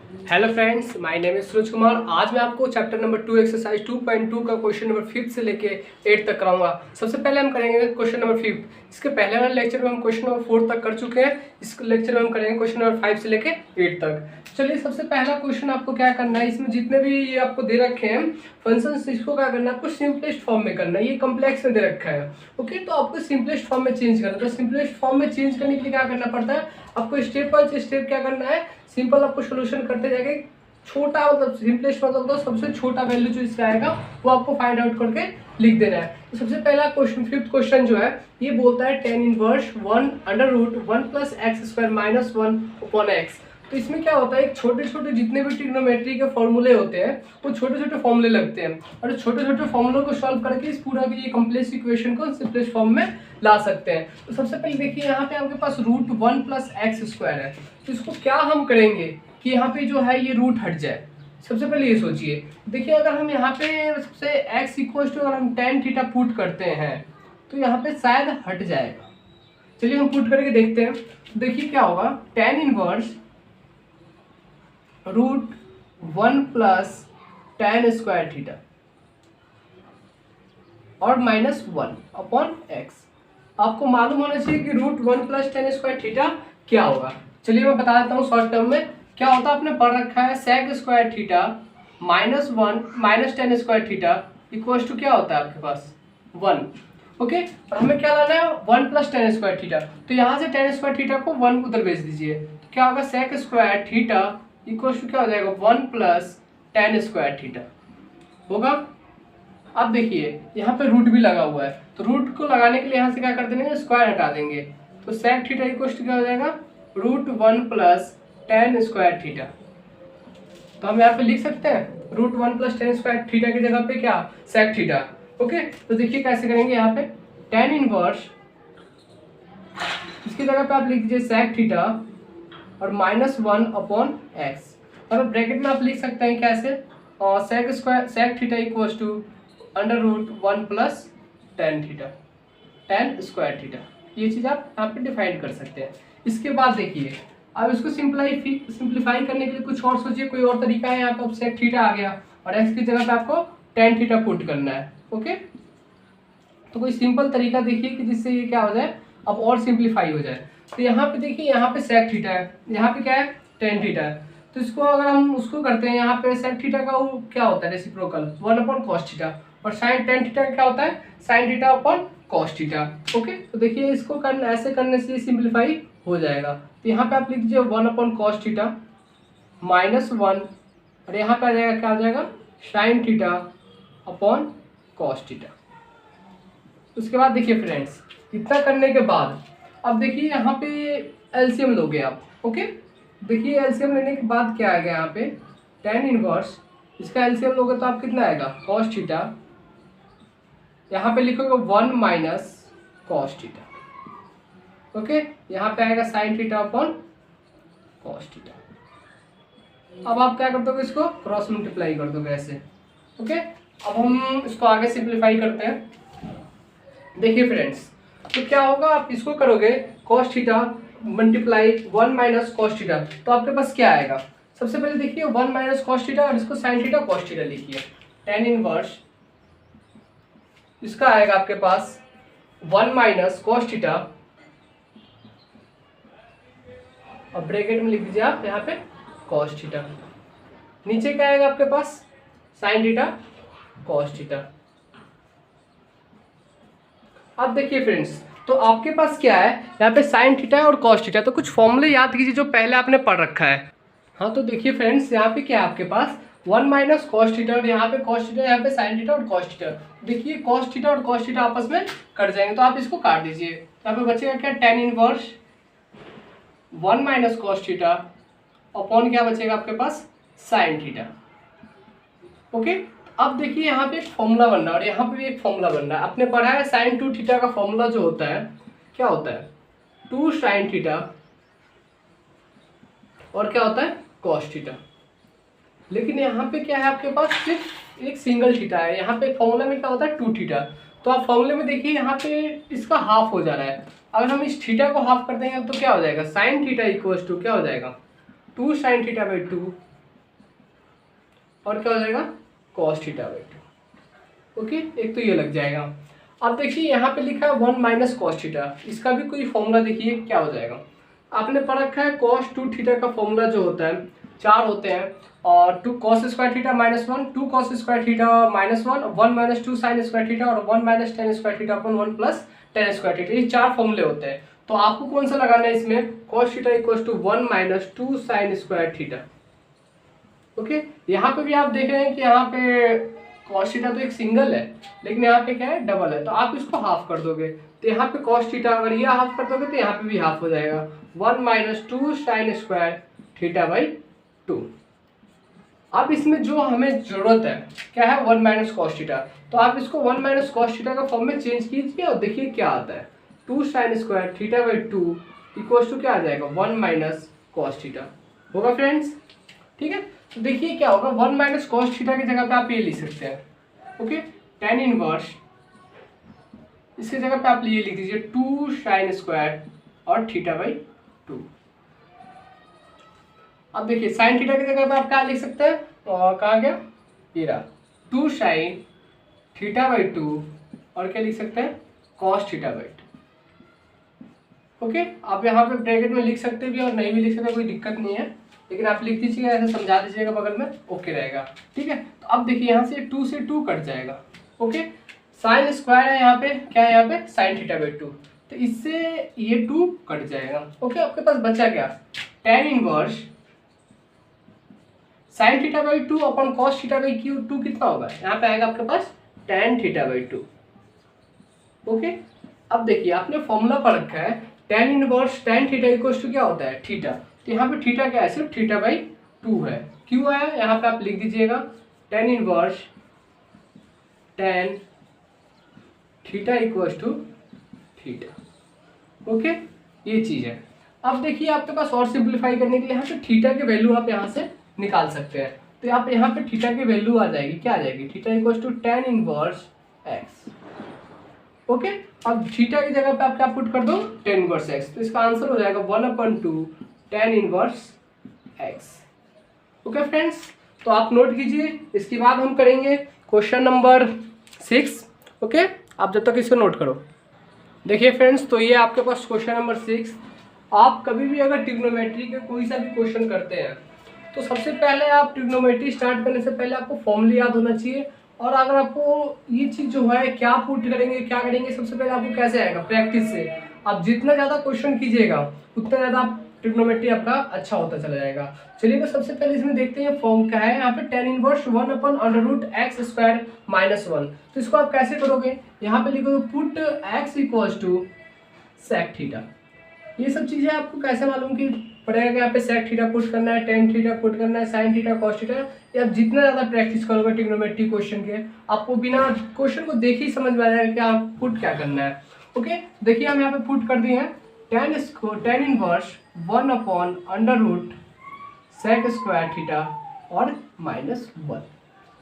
Hello friends, my name is Suraj Kumar. आज मैं आपको चैप्टर नंबर 2 एक्सरसाइज 2.2 का क्वेश्चन नंबर 5 से लेके 8 तक कराऊंगा। सबसे पहले हम करेंगे क्वेश्चन नंबर 5। इसके पहले वाले लेक्चर में हम क्वेश्चन नंबर 4 तक कर चुके हैं। इस लेक्चर में हम करेंगे क्वेश्चन नंबर 5 से लेके 8 तक। चलिए, सबसे पहला क्वेश्चन आपको क्या करना है, इसमें जितने भी ये आपको दे रखे हैं फंक्शन, इसको क्या करना है, आपको सिंपलेस्ट फॉर्म में करना है। ये कम्प्लेक्स में दे रखा है, ओके, तो आपको सिंपलेस्ट फॉर्म में चेंज करना है। तो सिंपलेस्ट फॉर्म में चेंज करने के लिए क्या करना पड़ता है, आपको स्टेप बाय स्टेप क्या करना है, सिंपल आपको सोल्यूशन करते जाएंगे। छोटा मतलब सिंपलेस्ट मतलब तो सबसे छोटा वैल्यू जो इसका आएगा वो आपको फाइंड आउट करके लिख देना है। तो सबसे पहला क्वेश्चन, 5th क्वेश्चन जो है, ये बोलता है tan inverse 1 under root 1 plus x square minus 1 upon x. तो इसमें क्या होता है, छोटे छोटे जितने भी ट्रिग्नोमेट्री के फॉर्मूले होते हैं वो छोटे छोटे फॉर्मूले लगते हैं, और छोटे छोटे फॉर्मूलों को सॉल्व करके इस पूरा भी ये कॉम्प्लेक्स इक्वेशन को सिंपलेस्ट फॉर्म में ला सकते हैं। तो सबसे पहले देखिए, यहाँ पे आपके पास रूट 1 प्लस एक्स स्क्वायर है। तो इसको क्या हम करेंगे कि यहाँ पे जो है ये रूट हट जाए। सबसे पहले ये सोचिए, देखिए अगर हम यहाँ पे सबसे x इक्वल टू अगर हम tan थीटा पुट करते हैं तो यहाँ पे शायद हट जाएगा। चलिए हम पुट करके देखते हैं। देखिए क्या होगा, tan inverse root 1 plus tan square theta और माइनस 1 अपॉन एक्स। आपको मालूम होना चाहिए कि root 1 plus tan square theta क्या होगा। चलिए मैं बता देता हूँ शॉर्ट टर्म में क्या होता है। आपने पढ़ रखा है sec square theta minus 1 minus tan square theta equal to क्या होता है आपके पास 1, ओके। और हमें क्या लाना है 1 प्लस tan स्क्वायर थीटा। तो यहाँ से tan स्क्वायर थीटा को 1 उधर भेज दीजिए, तो क्या होगा sec square theta equal to क्या हो जाएगा 1 प्लस tan स्क्वायर थीटा होगा। अब देखिए यहाँ पे रूट भी लगा हुआ है, तो रूट को लगाने के लिए यहाँ से क्या कर देंगे, स्क्वायर हटा देंगे। तो sec थीटा इक्वल टू क्या हो जाएगा root 1 plus tan square theta. तो हम यहाँ पे लिख सकते हैं root 1 plus tan square theta की जगह पे क्या sec थीटा, ओके। तो देखिए कैसे करेंगे, यहाँ पे tan इनवर्स इसकी जगह पे आप लिख दीजिए sec थीटा और माइनस 1 अपॉन एक्स, और ब्रैकेट में आप लिख सकते हैं कैसे, और sec theta equal to under root 1 plus tan theta, tan square theta. ये चीज़ आप यहाँ पे डिफाइन कर सकते हैं। इसके बाद देखिए, अब इसको सिंप्लीफाई करने के लिए कुछ और सोचिए, कोई और तरीका है। यहाँ पे sec थीटा आ गया और x की जगह पे आपको tan थीटा पुट करना है, ओके। तो कोई सिंपल तरीका देखिए कि जिससे ये क्या हो जाए, अब और सिंप्लीफाई हो जाए। तो यहाँ पे देखिए, यहाँ पे sec थीटा है, यहाँ पे क्या है tan थीटा है। तो इसको अगर हम उसको करते हैं, यहाँ पे sec थीटा का वो क्या होता है रेसिप्रोकल 1 अपॉन cos थीटा, और sin tan थीटा का क्या होता है sin theta upon cos theta, okay. तो देखिए इसको करना, ऐसे करने से सिंप्लीफाई हो जाएगा। तो यहाँ पे आप लिख दीजिए 1 अपॉन cos थीटा माइनस 1, और यहाँ पे आ जाएगा क्या आ जाएगा sin theta upon cos theta. उसके बाद देखिए फ्रेंड्स, इतना करने के बाद अब देखिए यहाँ पे एलसीएम लोगे आप, ओके। देखिए एलसीएम लेने के बाद क्या आएगा, यहाँ पे tan इनवर्स इसका एलसीएम लोगे तो आप कितना आएगा cos थीटा, यहाँ पे लिखोगे 1 माइनस cos थीटा, ओके। यहाँ पे आएगा sin theta upon cos theta. अब आप क्या कर दोगे, इसको क्रॉस मल्टीप्लाई कर दोगे ऐसे, ओके। अब हम इसको आगे सिंप्लीफाई करते हैं। देखिए फ्रेंड्स, तो क्या होगा, आप इसको करोगे cos theta multiply 1 minus cos theta, तो आपके पास क्या आएगा। सबसे पहले देखिए 1 माइनस cos थीटा और इसको sin थीटा cos थीटा लिखिए। tan इनवर्स इसका आएगा आपके पास 1 माइनस cos थीटा, और ब्रैकेट में लिख दीजिए आप यहाँ पे cos थीटा। नीचे क्या आएगा आपके पास sin थीटा cos थीटा। अब देखिए फ्रेंड्स, तो आपके पास क्या है, यहाँ पे sin थीटा और cos थीटा। तो कुछ फॉर्मूले याद कीजिए जो पहले आपने पढ़ रखा है। हाँ, तो देखिए फ्रेंड्स, यहाँ पे क्या है आपके पास 1 माइनस cos थीटा, और यहाँ पे cos थीटा, यहाँ पे sin थीटा और cos थीटा। देखिए cos थीटा और cos थीटा आपस में कट जाएंगे, तो आप इसको काट दीजिए। यहाँ पे बचेगा क्या tan inverse 1 minus cos theta upon क्या बचेगा आपके पास sin थीटा, ओके। अब देखिए यहाँ पे एक फॉर्मूला बन रहा है और यहाँ पे भी एक फॉर्मूला बन रहा है। आपने पढ़ा है sin 2 थीटा का फॉर्मूला जो होता है क्या होता है 2 sin थीटा और क्या होता है cos थीटा। लेकिन यहाँ पे क्या है आपके पास सिर्फ एक सिंगल थीटा है। यहाँ पे फॉर्मूला में क्या होता है 2 थीटा। तो आप फॉर्मूले में देखिए यहाँ पे इसका हाफ हो जा रहा है। अगर हम इस थीटा को हाफ कर देंगे तो क्या हो जाएगा sin थीटा इक्वल्स टू क्या हो जाएगा 2 sin थीटा बाई 2 और क्या हो जाएगा cos theta by two. Okay, एक तो ये लग जाएगा। अब देखिए यहाँ पे लिखा है 1 माइनस कॉस थीटा, इसका भी कोई फॉर्मूला देखिए क्या हो जाएगा। आपने पढ़ रखा है कॉस 2 थीटा का फॉर्मूला जो होता है 4 होते हैं, और 2 cos square theta minus 1, 2 cos square theta minus 1, 1 minus 2 sine square theta और 1 माइनस टेन स्क्वायर थीटा अपन 1 प्लस टेन स्क्वायर थीटा, ये 4 फॉर्मूले होते हैं। तो आपको कौन सा लगाना है इसमें, cos theta equal to 1 minus 2 sine square theta. Okay, यहाँ पे भी आप देख रहे हैं कि यहाँ पे कॉस थीटा तो एक सिंगल है, लेकिन यहाँ पे क्या है डबल है, तो आप इसको हाफ कर दोगे, तो यहाँ पे कॉस थीटा अगर ये हाफ कर दोगे तो यहाँ पे भी हाफ हो जाएगा, 1 minus 2 sine square theta by 2। अब इसमें जो हमें जरूरत है क्या है 1 माइनस कॉस थीटा, तो आप इसको 1 माइनस कॉस थीटा का फॉर्म में चेंज कीजिए और देखिए क्या आता है, 2 sine square theta by 2 equals to क्या आ जाएगा 1 माइनस कॉस थीटा होगा फ्रेंड्स। ठीक है, तो देखिए क्या होगा 1 माइनस कॉस थीटा की जगह पे आप ये लिख सकते हैं, ओके, tan इनवर्स, इसकी जगह पे आप ये लिख दीजिए 2 साइन स्क्वायर और थीटा बाई 2। अब देखिए साइन थीटा की जगह पे आप क्या लिख सकते हैं, कहाँ गया ये रहा 2 साइन थीटा बाई 2 और क्या लिख सकते हैं कॉस थीटा बाई 2। ओके, आप यहाँ पे ब्रैकेट में लिख सकते भी और नहीं भी लिख सकते, कोई दिक्कत नहीं है, लेकिन आप लिख दीजिएगा, ऐसे समझा दीजिएगा बगल में, ओके रहेगा। ठीक है, तो अब देखिए यहाँ से 2 से 2 कट जाएगा। ओके, साइन स्क्वायर है यहाँ पे, क्या है यहाँ पे साइन थीटा बाई 2, तो इससे ये 2 कट जाएगा। ओके, आपके पास बचा क्या tan inverse sine theta by 2 upon cos theta by 2 कितना होगा, यहाँ पे आएगा आपके पास tan थीटा बाई 2। ओके, अब देखिए आपने फॉर्मूला पढ़ रखा है tan inverse tan theta equals to क्या होता है थीटा, तो यहाँ पे थीटा क्या है सिर्फ थीटा बाई 2 है, क्यों आया यहाँ पे आप लिख दीजिएगा tan inverse tan theta equals to theta. Okay, ये चीज़ है। अब देखिए आपके पास और सिंप्लीफाई करने के लिए यहाँ पे थीटा के वैल्यू आप यहाँ से निकाल सकते हैं, तो आप यहाँ पे थीटा की वैल्यू आ जाएगी, क्या आ जाएगी theta equals to tan inverse x। Okay, अब थीटा की जगह पे आप क्या पुट कर दो tan इनवर्स x, तो इसका आंसर हो जाएगा 1/2 tan inverse x। Okay friends, तो आप नोट कीजिए, इसके बाद हम करेंगे क्वेश्चन नंबर 6। ओके, आप जब तक इसको नोट करो। देखिए फ्रेंड्स, तो ये आपके पास क्वेश्चन नंबर 6। आप कभी भी अगर ट्रिग्नोमेट्री के कोई सा भी क्वेश्चन करते हैं तो सबसे पहले आप ट्रिग्नोमेट्री स्टार्ट करने से पहले आपको फॉर्मूला याद होना चाहिए, और अगर आपको ये चीज़ जो है क्या पुट करेंगे क्या करेंगे, सबसे पहले आपको कैसे आएगा प्रैक्टिस से। आप जितना ज़्यादा क्वेश्चन कीजिएगा उतना ज़्यादा आप ट्रिग्नोमेट्री आपका अच्छा होता चला जाएगा। चलिए, तो सबसे पहले इसमें देखते हैं फॉर्म क्या है। यहाँ पे tan inverse 1/√x square minus 1, तो इसको आप कैसे करोगे, यहाँ पे लिखोगे put x equals to sec theta. ये सब चीज़ें आपको कैसे मालूम कि पड़ेगा, यहाँ पे सेक थीटा पुट करना है, tan थीटा पुट करना है, साइन थीटा कॉस थीटा, ये आप जितना ज़्यादा प्रैक्टिस करोगे ट्रिग्नोमेट्री क्वेश्चन के, आपको बिना क्वेश्चन को देख ही समझ में आ जाएगा कि आप पुट क्या करना है। ओके, देखिए हम यहाँ पे पुट कर दिए हैं tan inverse 1/√sec square theta और -1।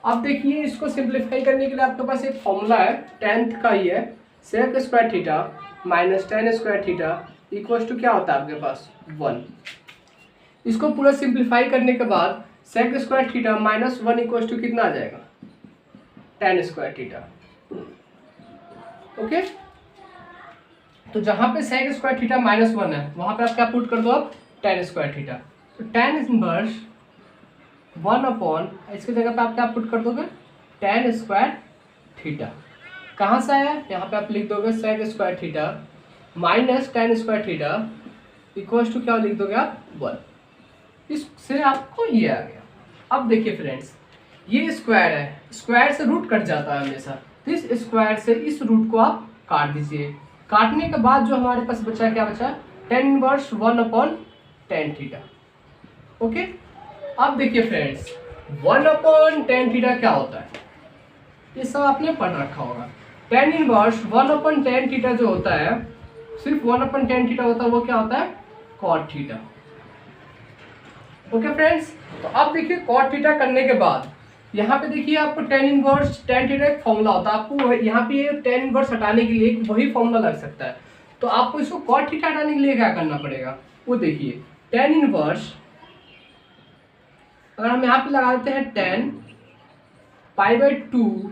अब देखिए इसको सिंप्लीफाई करने के लिए आपके पास एक फॉर्मूला है 10th का ही है, sec square theta minus tan square theta equals to क्या होता है आपके पास 1। इसको पूरा सिंप्लीफाई करने के बाद sec square theta minus 1 equals to कितना आ जाएगा tan स्क्वायर थीटा। ओके, तो जहाँ पे sec स्क्वायर थीटा माइनस 1 है वहाँ पे आप क्या पुट कर दो आप tan स्क्वायर थीटा, तो tan इनवर्स 1 इसकी जगह पे आप क्या पुट कर दोगे tan स्क्वायर थीटा। कहाँ से आया, यहाँ पे आप लिख दोगे sec square theta minus tan square theta equals to क्या लिख दोगे आप 1। इससे आपको ये आ गया। अब देखिए फ्रेंड्स, ये स्क्वायर है, स्क्वायर से रूट कट जाता है हमेशा, तो इस स्क्वायर से इस रूट को आप काट दीजिए। काटने के बाद जो हमारे पास बचा क्या बचा tan inverse 1/tan theta. Okay, अब देखिए फ्रेंड्स 1/tan थीटा क्या होता है, ये सब आपने पढ़ रखा होगा। tan इनवर्स 1/tan थीटा जो होता है सिर्फ 1/tan थीटा होता है, वो क्या होता है cot थीटा। ओके फ्रेंड्स, तो अब देखिए cot थीटा करने के बाद यहाँ पे देखिए आपको tan इनवर्स tan थीटा एक फॉर्मूला होता है, आपको यहाँ पे ये tan इनवर्स हटाने के लिए वही फॉर्मूला लग सकता है, तो आपको इसको cot थीटा हटाने के लिए क्या करना पड़ेगा वो देखिए tan इनवर्स, अगर हम यहाँ पे लगा देते हैं tan π/2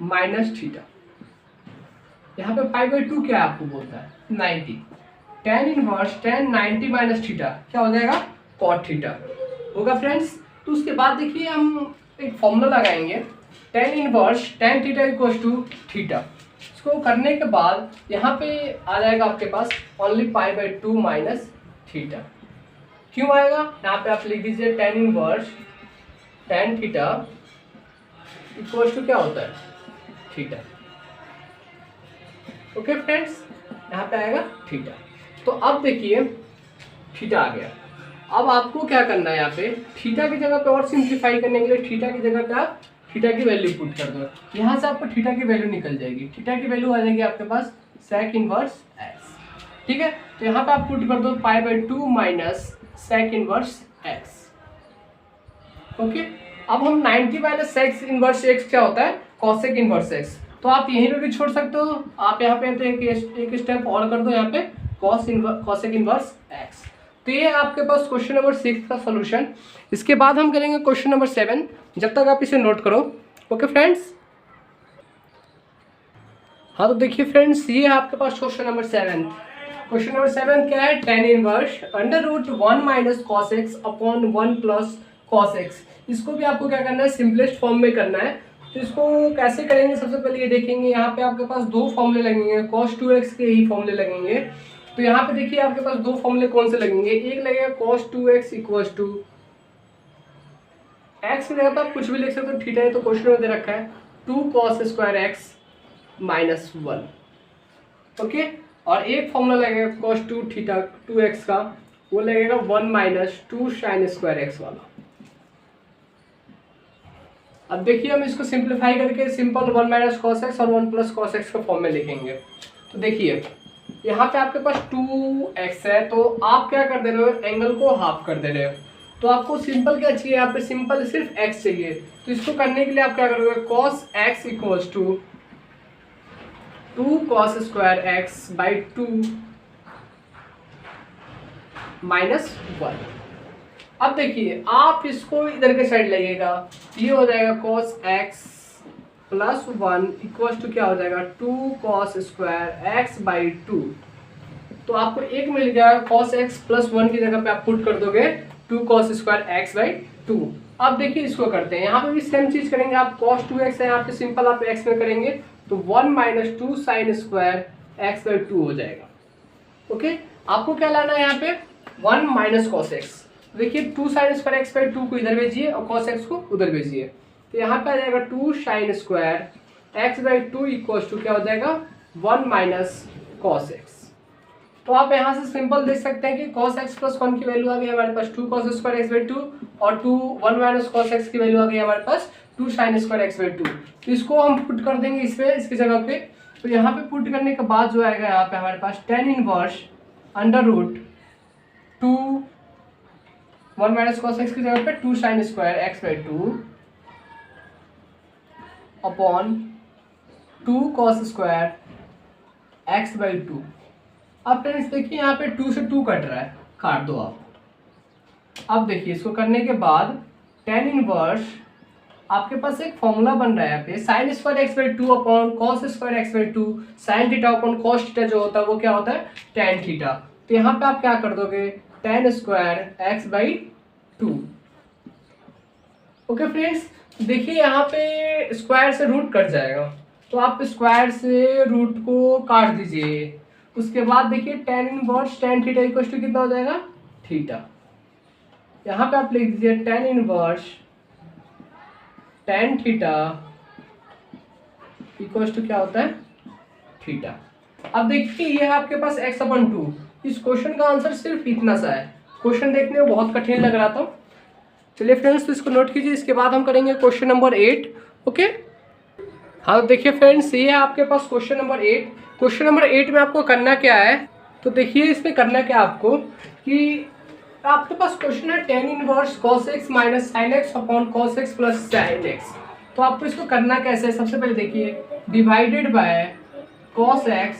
माइनस थीटा। यहाँ पे π/2 क्या आपको बोलता है 90। tan inverse tan 90 minus theta क्या हो जाएगा cot थीटा होगा फ्रेंड्स। तो उसके बाद देखिए हम एक फॉर्मूला लगाएंगे tan inverse tan theta equals to theta. इसको करने के बाद यहाँ पे आ जाएगा आपके पास ओनली π/2 माइनस थीटा। क्यों आएगा यहाँ पे आप लिख दीजिए tan inverse tan theta equals to क्या होता है थीटा। ओके फ्रेंड्स, यहाँ पे आएगा थीटा। तो अब देखिए थीटा आ गया। अब आपको क्या करना है यहाँ पे थीटा की जगह पे और सिंप्लीफाई करने के लिए थीटा की जगह पे आप थीटा की वैल्यू पुट कर दो। यहाँ से आपको थीटा की वैल्यू निकल जाएगी। थीटा की वैल्यू आ जाएगी आपके पास sec इनवर्स x। ठीक है, तो यहाँ पे आप पुट कर दो π/2 minus sec inverse x। Okay, अब हम 90 माइनस sec इनवर्स x क्या होता है cosec इनवर्स x। तो आप यहीं पे भी छोड़ सकते हो। आप यहाँ पे तो एक स्टेप और कर दो यहाँ पे cosec इनवर्स x। तो ये आपके पास क्वेश्चन नंबर 6 का सॉल्यूशन। इसके बाद हम करेंगे क्वेश्चन नंबर 7। जब तक आप इसे नोट करो। ओके फ्रेंड्स, हाँ तो देखिए फ्रेंड्स ये है आपके पास क्वेश्चन नंबर 7। क्वेश्चन नंबर 7 क्या है tan inverse √1 minus cos x upon 1 plus cos x। इसको भी आपको क्या करना है सिंपलेस्ट फॉर्म में करना है। तो इसको कैसे करेंगे सबसे पहले ये देखेंगे। यहाँ पे आपके पास दो फॉर्मूले लगेंगे cos 2x के ही फॉर्मूले लगेंगे। तो यहाँ पे देखिए आपके पास दो फॉर्मूले कौन से लगेंगे। एक लगेगा cos 2x equals to x की जगह पर आप कुछ भी लिख सकते हो, थीटा है तो क्वेश्चन में दे रखा है 2 cos square x minus 1। Okay, और एक फॉर्मूला लगेगा cos 2 थीटा 2x का, वो लगेगा 1 माइनस 2 sin स्क्वायर x वाला। अब देखिए हम इसको सिंप्लीफाई करके सिंपल 1 माइनस कॉस एक्स और 1 प्लस कॉस एक्स का फॉर्म में लिखेंगे। तो देखिए यहाँ पे आपके पास 2x है, तो आप क्या कर दे रहे हो एंगल को हाफ कर दे रहे हो। तो आपको सिंपल क्या चाहिए यहाँ पे सिंपल सिर्फ x चाहिए। तो इसको करने के लिए आप क्या करोगे cos x equals to 2 cos square x by 2 minus 1। अब देखिए आप इसको इधर के साइड लगेगा, ये हो जाएगा cos x plus 1 equals to क्या हो जाएगा 2 cos स्क्वायर x बाई 2। तो आपको एक मिल गया cos x प्लस 1 की जगह पे आप पुट कर दोगे 2 cos स्क्वायर x बाई 2। अब देखिए इसको करते हैं, यहाँ पे भी सेम चीज करेंगे। आप cos 2x है यहाँ पे सिंपल आप x में करेंगे तो 1 minus 2 sine square x by 2 हो जाएगा। ओके, आपको क्या लाना है यहाँ पे 1 माइनस कॉस एक्स। देखिए 2 साइन स्क्वायर एक्स बाई 2 को इधर भेजिए और कॉस एक्स को उधर भेजिए। तो यहाँ पे आ जाएगा 2 sine square x by 2 equals to क्या हो जाएगा 1 माइनस कॉस एक्स। तो आप यहाँ से सिंपल देख सकते हैं कि कॉस एक्स प्लस 1 की वैल्यू आ गई हमारे पास 2 कॉस स्क्वायर एक्स बाई 2 और 1 माइनस कॉस एक्स की वैल्यू आ गई हमारे पास 2 साइन स्क्वायर एक्स बाई 2। तो इसको हम पुट कर देंगे इसकी जगह पे। तो यहाँ पे पुट करने के बाद जो आएगा यहाँ पे हमारे पास tan inverse under root 2 1 minus cos x की जगह पे 2 sine square x by 2 upon 2 cos square x by 2। अब फ्रेंड्स देखिए यहाँ पे 2 से 2 कट रहा है, काट दो आप। अब देखिए इसको करने के बाद tan इनवर्स आपके पास एक फॉर्मूला बन रहा है यहाँ पे sign square x by 2 upon cos square x by 2 sine theta upon cos theta जो होता है वो क्या होता है tan थीटा। तो यहाँ पे आप क्या कर दोगे tan square x by 2। Okay friends, देखिए यहाँ पे स्क्वायर से रूट कट जाएगा, तो आप स्क्वायर से रूट को काट दीजिए। उसके बाद देखिए tan inverse tan theta equal to कितना हो जाएगा थीटा। यहाँ पे आप लिख दीजिए tan inverse tan theta equal to क्या होता है थीटा। अब देखिए ये है आपके पास x अपन 2। इस क्वेश्चन का आंसर सिर्फ इतना सा है। क्वेश्चन देखने में बहुत कठिन लग रहा था। चलिए फ्रेंड्स तो इसको नोट कीजिए। इसके बाद हम करेंगे क्वेश्चन नंबर 8। ओके, हाँ देखिए फ्रेंड्स ये है आपके पास क्वेश्चन नंबर 8। क्वेश्चन नंबर 8 में आपको करना क्या है, तो देखिए इसमें करना क्या आपको कि आपके पास क्वेश्चन है tan inverse cos x minus sine x upon cos x plus sine x. तो आपको इसको करना कैसे है, सबसे पहले देखिए divided by cos x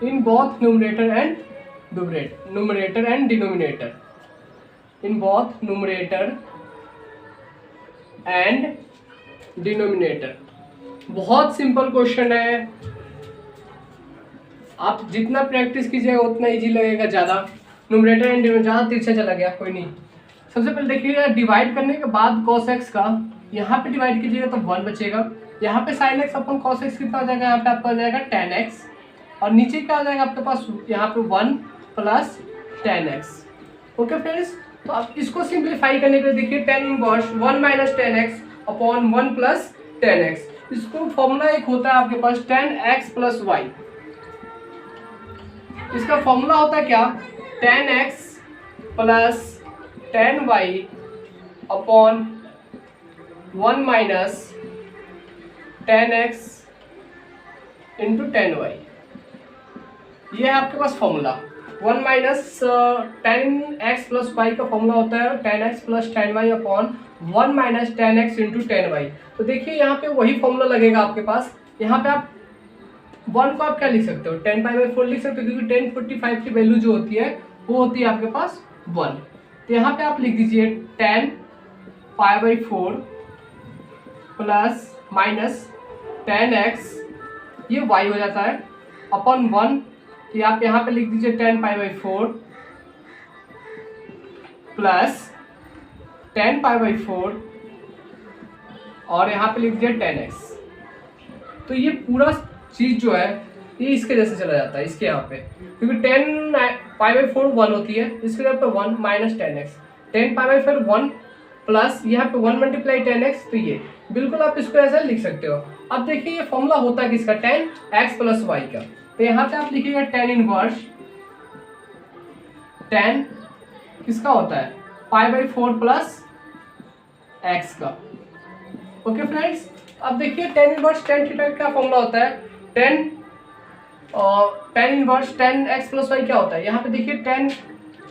in both numerator and denominator, in both numerator and denominator. बहुत सिंपल क्वेश्चन है, आप जितना प्रैक्टिस कीजिएगा उतना इजी लगेगा ज़्यादा। न्यूमरेटर एंड डिनोमिनेटर ज़्यादा तिरछा चला गया, कोई नहीं। सबसे पहले देखिएगा, डिवाइड करने के बाद cos x का यहाँ पे डिवाइड कीजिएगा तो 1 बचेगा। यहाँ पे sin x अपन cos x कितना हो जाएगा, यहाँ पे आपका आ जाएगा tan x, और नीचे क्या आ जाएगा आपके पास, यहाँ पे 1 plus tan x। Okay friends, तो अब इसको सिंप्लीफाई करने के लिए देखिए tan inverse 1 minus tan x upon 1 plus tan x। इसको फॉर्मूला एक होता है आपके पास tan x प्लस y। इसका फॉर्मूला होता है क्या, tan x plus tan y upon 1 minus tan x into tan y। ये है आपके पास formula. 1 minus tan x plus y का फॉर्मूला होता है tan x plus tan y upon 1 minus tan x into tan y। तो देखिए यहाँ पे वही फॉर्मूला लगेगा आपके पास। यहाँ पे आप 1 को आप क्या लिख सकते हो, 10π/4 लिख सकते हो, क्योंकि 1045 की वैल्यू जो होती है वो होती है आपके पास 1। तो यहाँ पे आप लिख दीजिए 10π/4 प्लस माइनस tan x, ये y हो जाता है, अपॉन 1। तो आप यहाँ पे लिख दीजिए 10π/4 प्लस 10π/4 और यहाँ पे लिख दीजिए tan x। तो ये पूरा चीज़ जो है ये इसके जैसे चला जाता है, इसके यहाँ पे, क्योंकि 10π/4 1 होती है, इसके यहाँ पे 1 माइनस tan x, 10π/4 1 प्लस यहाँ पे 1 मल्टीप्लाई tan x। तो ये बिल्कुल आप इसको ऐसा लिख सकते हो। अब देखिए ये फॉर्मूला होता है किसका, tan x प्लस y का। तो यहाँ पे आप लिखिएगा tan इनवर्स tan किसका होता है, π/4 प्लस x का। ओके फ्रेंड्स, अब देखिए tan इनवर्स tan थीटा का फॉर्मूला होता है tan inverse tan x plus y क्या होता है। यहाँ पे देखिए tan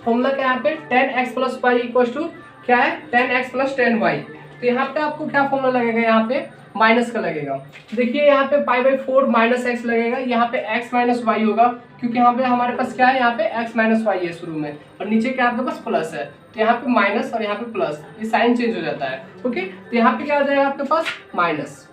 फॉर्मूला क्या है, यहाँ पे tan x plus y equal to क्या है, tan x plus tan y। तो यहाँ पे आपको क्या फॉर्मूला लगेगा, यहाँ पे माइनस का लगेगा। देखिए यहाँ पे π/4 माइनस एक्स लगेगा, यहाँ पे x माइनस वाई होगा, क्योंकि यहाँ पे हमारे पास क्या है, यहाँ पे x माइनस वाई है शुरू में, और नीचे क्या आपके पास प्लस है। तो यहाँ पे माइनस और यहाँ पे प्लस, ये साइन चेंज हो जाता है। ओके, तो यहाँ पे क्या आ जाएगा आपके पास माइनस।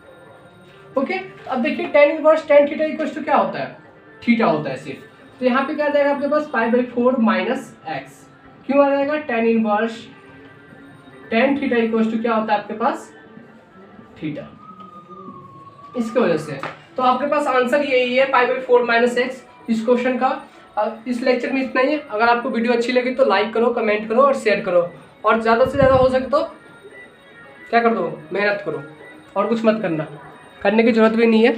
ओके, अब देखिए tan inverse tan theta equal to क्या होता है, थीटा होता है सिर्फ। तो यहाँ पे क्या आ जाएगा आपके पास π/4 माइनस एक्स। क्यों आ जाएगा, tan inverse tan theta equal to क्या होता है आपके पास, थीटा, इसके वजह से। तो आपके पास आंसर यही है π/4 माइनस एक्स इस क्वेश्चन का। इस लेक्चर में इतना ही है। अगर आपको वीडियो अच्छी लगी तो लाइक करो, कमेंट करो और शेयर करो, और ज़्यादा से ज़्यादा हो सके तो क्या कर दो, मेहनत करो, और कुछ मत करना, करने की ज़रूरत भी नहीं है।